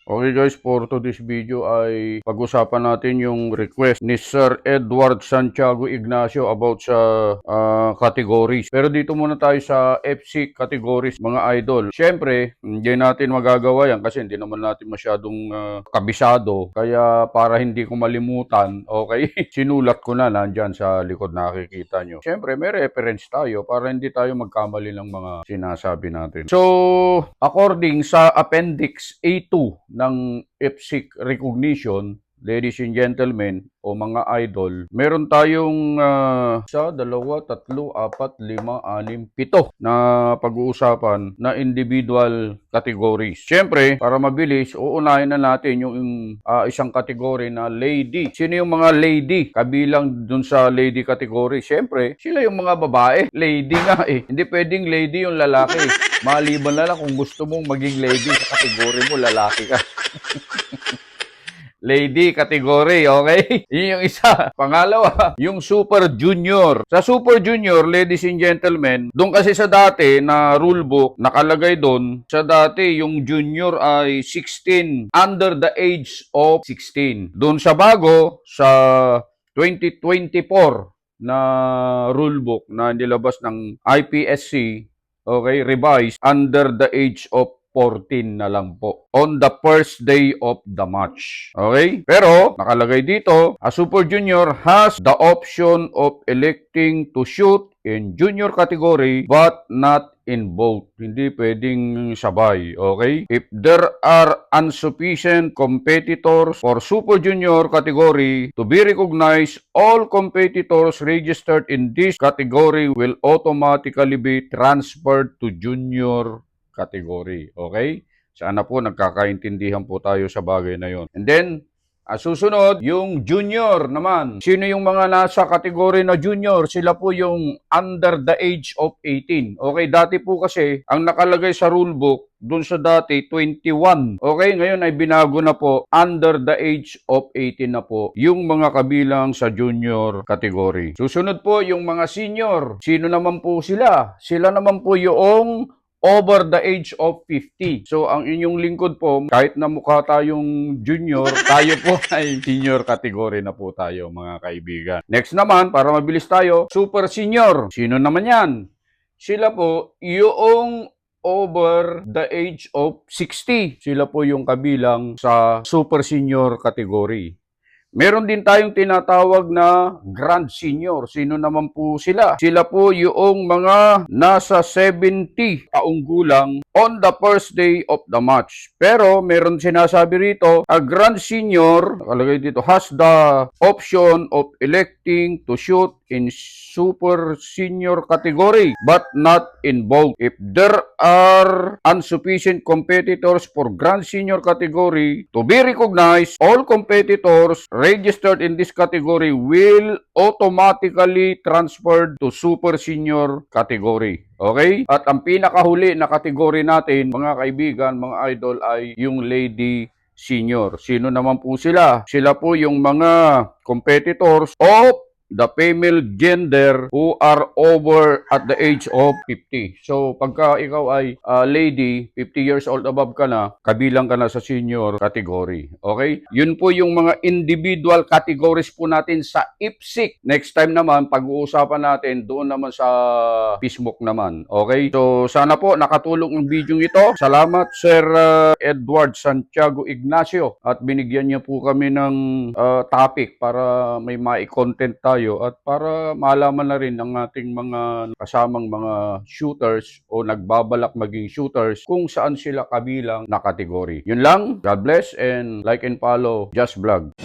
Okay guys, for today's video ay pag-usapan natin yung request ni Sir Edward Santiago Ignacio about sa categories. Pero dito muna tayo sa FC categories, mga idol. Siyempre, hindi natin magagawa yan kasi hindi naman natin masyadong kabisado. Kaya para hindi ko malimutan, okay, sinulat ko na nandyan sa likod, nakikita nyo. Siyempre, may reference tayo para hindi tayo magkamali ng mga sinasabi natin. So, according sa Appendix A2 ng EPSIC recognition, ladies and gentlemen, o mga idol, meron tayong isa, dalawa, tatlo, apat, lima, anim, pito na pag-uusapan na individual categories. Siyempre, para mabilis, uunahin na natin yung isang category na lady. Sino yung mga lady? Kabilang dun sa lady category. Siyempre, sila yung mga babae. Lady nga eh. Hindi pwedeng lady yung lalaki. Maliban na lang kung gusto mong maging lady sa kategory mo, lalaki ka. Lady category, okay? Yun yung isa. Pangalawa, yung Super Junior. Sa Super Junior, ladies and gentlemen, doon kasi sa dati na rulebook, nakalagay doon, sa dati yung junior ay 16, under the age of 16. Doon sa bago, sa 2024 na rulebook na nilabas ng IPSC, okay, revised, under the age of 14 na lang po on the first day of the match. Okay? Pero, nakalagay dito, a Super Junior has the option of electing to shoot in junior category but not in both. Hindi pwedeng sabay. Okay? If there are insufficient competitors for Super Junior category to be recognized, all competitors registered in this category will automatically be transferred to junior category. Okay? Sana po nagkakaintindihan po tayo sa bagay na yon. And then, susunod, yung junior naman. Sino yung mga nasa kategory na junior? Sila po yung under the age of 18. Okay, dati po kasi, ang nakalagay sa rulebook, dun sa dati, 21. Okay, ngayon ay binago na po, under the age of 18 na po, yung mga kabilang sa junior category. Susunod po, yung mga senior. Sino naman po sila? Sila naman po yung over the age of 50. So, ang inyong lingkod po, kahit na mukha tayong junior, tayo po ay senior category na po tayo, mga kaibigan. Next naman, para mabilis tayo, super senior. Sino naman yan? Sila po, yung over the age of 60. Sila po yung kabilang sa super senior category. Meron din tayong tinatawag na Grand Senior. Sino naman po sila? Sila po yung mga nasa 70 taong gulang on the first day of the match. Pero meron sinasabi rito, a Grand Senior, nakalagay dito, has the option of electing to shoot in Super Senior category but not in both. If there are insufficient competitors for Grand Senior category to be recognized, all competitors registered in this category will automatically transferred to Super Senior category. Okay? At ang pinakahuli na category natin, mga kaibigan, mga idol, ay yung lady senior. Sino naman po sila? Sila po yung mga competitors of the female gender who are over at the age of 50. So, pagka ikaw ay lady, 50 years old above ka na, kabilang ka na sa senior category. Okay? Yun po yung mga individual categories po natin sa IPSIC. Next time naman, pag-uusapan natin doon naman sa Facebook naman. Okay? So, sana po nakatulong ang video ito. Salamat, Sir Edward Santiago Ignacio. At binigyan niyo po kami ng topic para may mai-content tayo at para malaman na rin ng ating mga kasamang mga shooters o nagbabalak maging shooters kung saan sila kabilang na kategory. Yun lang. God bless and like and follow Just Vlog.